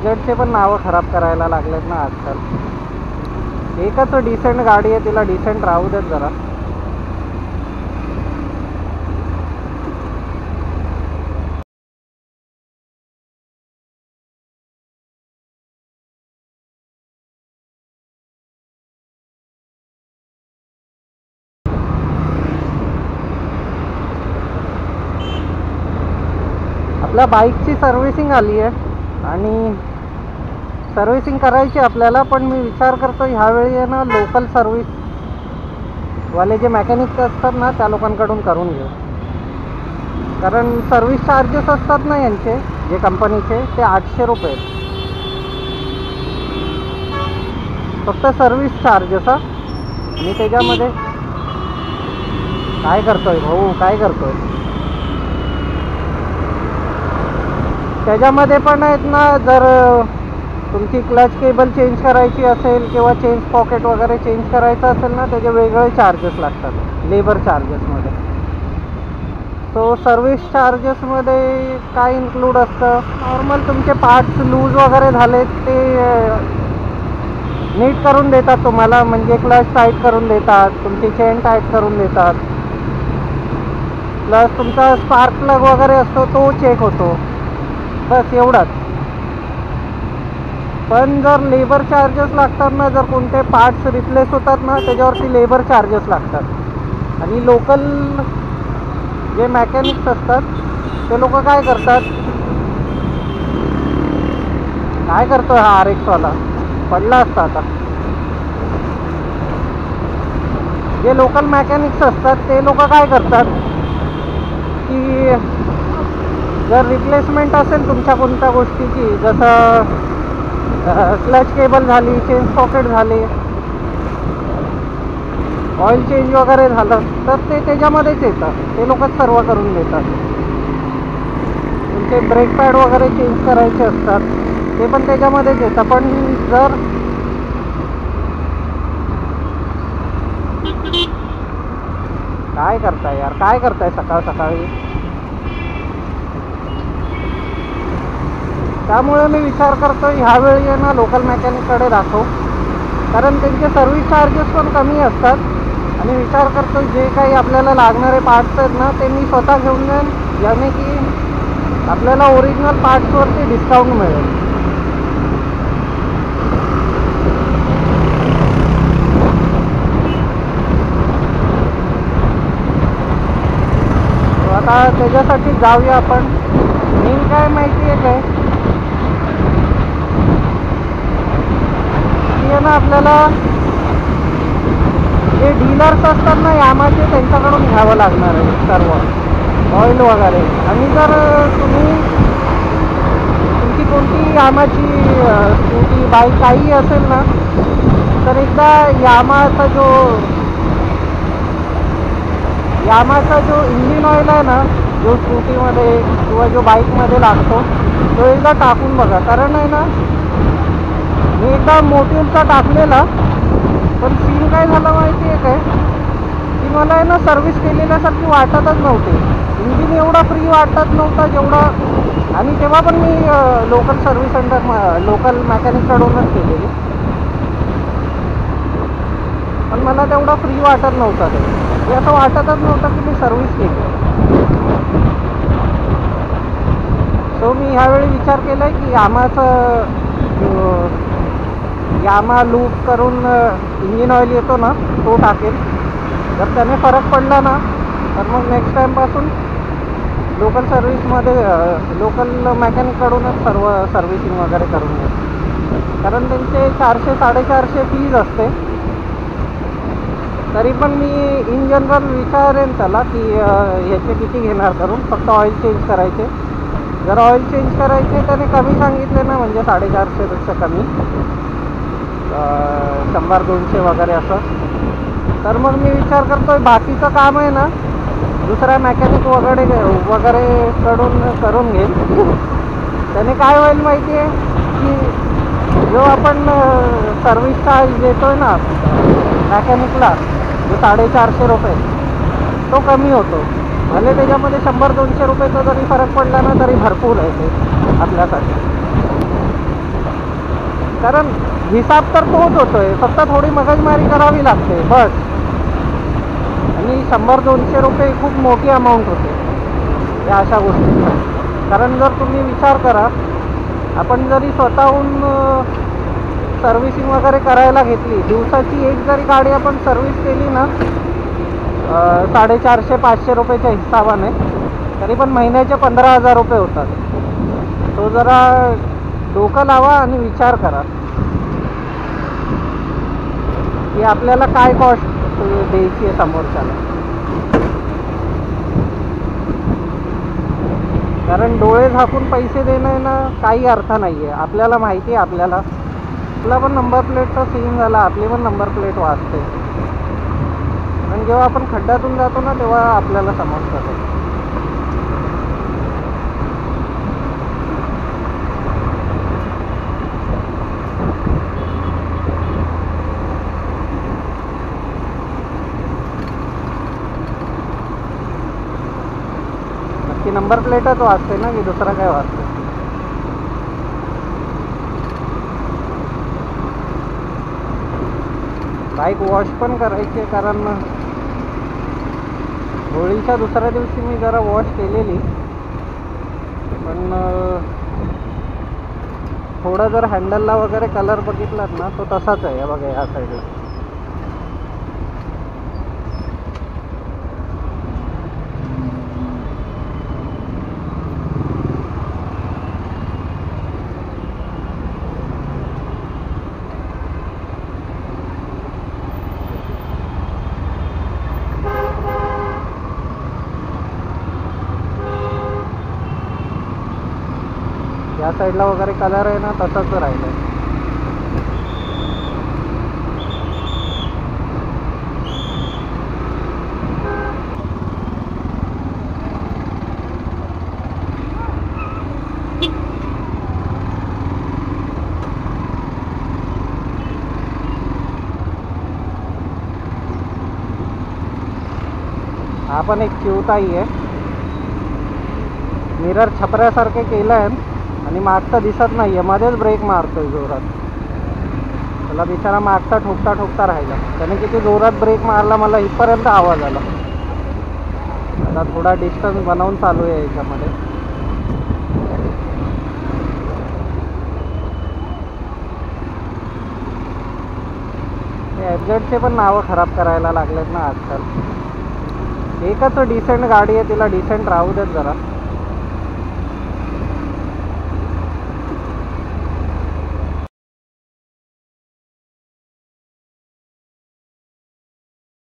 बजेटचे पण नावं खराब करायला लागलेत ना आजकाल. एकच डिसेंट गाडी आहे, तिला डिसेंट राहू देत जरा. आपल्या बाईकची सर्व्हिसिंग आली आहे आणि सर्व्हिसिंग करायची आपल्याला, पण मी विचार करतो ह्यावेळी आहे ना लोकल सर्व्हिसवाले जे मॅकॅनिक असतात ना त्या लोकांकडून करून घेऊ. कारण सर्व्हिस चार्जेस असतात ना यांचे जे कंपनीचे ते 800 रुपये फक्त सर्व्हिस चार्जेस. हा आणि त्याच्यामध्ये काय करतोय भाऊ, काय करतोय, त्याच्यामध्ये पण आहेत ना, जर तुमची क्लच केबल चेंज करायची असेल किंवा चेंज पॉकेट वगैरे चेंज करायचं असेल ना त्याचे वेगळे चार्जेस लागतात लेबर चार्जेसमध्ये. सो सर्व्हिस चार्जेसमध्ये काय इन्क्लूड असतं, नॉर्मल तुमचे पार्ट्स लूज वगैरे झाले ते नीट करून देतात तुम्हाला, म्हणजे क्लच टाईट करून देतात, तुमची चेन टाईट करून देतात, प्लस तुमचा स्पार्क प्लग वगैरे असतो तो चेक होतो, बस एवढंच. पण जर लेबर चार्जेस लागतात ना, जर कोणते पार्ट्स रिप्लेस होतात ना त्याच्यावरती लेबर चार्जेस लागतात. आणि लोकल जे मॅकॅनिक्स असतात ते लोक काय करतो हा RX वाला पडला असता आता. जे लोकल मॅकॅनिक्स असतात ते लोक काय करतात की जर रिप्लेसमेंट असेल तुमच्या कोणत्या गोष्टीची, जसं क्लच केबल झाली, चेंज पॉकेट झाली, ऑइल चेंज वगैरे झालं तर ते त्याच्यामध्येच येतं, ते लोकच सर्व करून देतात. तुमचे ब्रेक पॅड वगैरे चेंज करायचे असतात ते पण त्याच्यामध्येच येतं. पण जर काय करताय यार, काय करताय सकाळ सकाळी. त्यामुळे मी विचार करतो ह्यावेळी आहे ना लोकल मॅकॅनिककडे दाखव, कारण त्यांचे सर्व्हिस चार्जेस पण कमी असतात. आणि विचार करतो जे काही आपल्याला लागणारे पार्ट्स आहेत ना ते मी स्वतः घेऊन जाईन, याने की आपल्याला ओरिजिनल पार्ट्सवरती डिस्काउंट मिळेल. आता त्याच्यासाठी जाऊया आपण. मेन काय माहिती आहे काय की ना आपल्याला जे डीलर्स असतात ना यामाचे त्यांच्याकडून घ्यावं लागणार आहे सर्व ऑइल वगैरे. आणि जर तुमची कोणती यामाची स्कूटी बाईक काही असेल ना तर एकदा यामाचा जो इंजिन ऑइल आहे ना जो स्कूटीमध्ये किंवा जो बाईकमध्ये लागतो तो एकदा टाकून बघा. कारण आहे ना मी एकदा मोटिव्हचा टाकलेला, पण सीन काय झालं माहिती आहे काय की मला आहे ना सर्व्हिस केलेल्यासारखी वाटतच नव्हती. इंजिन एवढा फ्री वाटत नव्हता जेवढा, आणि तेव्हा पण मी लोकल सर्व्हिस सेंटर लोकल मॅकॅनिककडूनच केलेली, पण मला तेवढा फ्री वाटत नव्हता. ते असं वाटतच नव्हतं की मी सर्व्हिस केली. सो मी ह्यावेळी विचार केला आहे की यामा लूप करून इंजिन ऑइल येतो ना तो टाकेल. जर त्याने फरक पडला ना तर मग नेक्स्ट टाईमपासून लोकल सर्व्हिसमध्ये लोकल मॅकॅनिककडूनच सर्व सर्व्हिसिंग वगैरे करून घेतो. कारण त्यांचे 400-450 फीज असते. तरी पण मी इन जनरल विचारेन त्याला की ह्याचे किती घेणार करून, फक्त ऑइल चेंज करायचे. जर ऑइल चेंज करायचे त्याने कमी सांगितले ना, म्हणजे 450पेक्षा कमी 100-200 वगैरे असं, तर मग मी विचार करतोय बाकीचं काम आहे ना दुसऱ्या मॅकॅनिक वगैरे करून घेईल. त्याने काय होईल माहिती आहे की जो आपण सर्व्हिस चार्ज देतोय ना मॅकॅनिकला जो 450 रुपये तो कमी होतो. भले त्याच्यामध्ये 100-200 रुपयेचा जरी फरक पडला ना तरी भरपूर आहे ते आपल्यासाठी. कारण हिसाब तर तोच होतोय, फक्त थोडी मगजमारी करावी लागते बस. आणि 100-200 रुपये खूप मोठी अमाऊंट होते या अशा गोष्टी. कारण जर तुम्ही विचार करा, आपण जरी स्वतःहून सर्व्हिसिंग वगैरे करायला घेतली, दिवसाची एक जरी गाडी आपण सर्व्हिस केली ना 450-500 रुपयाच्या हिसाबाने, तरी पण महिन्याचे 15,000 रुपये होतात. तो जरा डोकं लावा आणि विचार करा की आपल्याला काय कॉस्ट द्यायची आहे समोरच्याला. कारण डोळे झाकून पैसे देणं ना काही अर्थ नाही आहे. आपल्याला माहिती आहे, आपला पण नंबर प्लेटचा सीन झाला, आपली पण नंबर प्लेट वाचते. पण जेव्हा आपण खड्ड्यातून जातो ना तेव्हा आपल्याला समजतं. नक्की नंबर प्लेटच वाचते ना की दुसरा काय वाचते. बाईक वॉश पण करायची आहे, कारण होळीच्या दुसऱ्या दिवशी मी जरा वॉश केलेली, पण थोडं जर हँडलला वगैरे कलर बघितलात ना तो तसाच आहे. बघा या साईडला. या साईडला वगैरे कलर आहे ना तसाच राहिलाय. हा पण एक चिवताई आहे. मिरर छपऱ्यासारखे केलं आहे आणि मागचा दिसत नाही आहे, मध्येच ब्रेक मारतोय जोरात. त्याला बिचारा मागचा ठोकता राहिला. त्याने किती जोरात ब्रेक मारला, मला इथपर्यंत आवाज आला. आता थोडा डिस्टन्स बनवून चालू आहे याच्यामध्ये. एफजेडचे पण नावं खराब करायला लागलेत ना आजकाल. एकच डिसेंट गाडी आहे, तिला डिसेंट राहू देत जरा.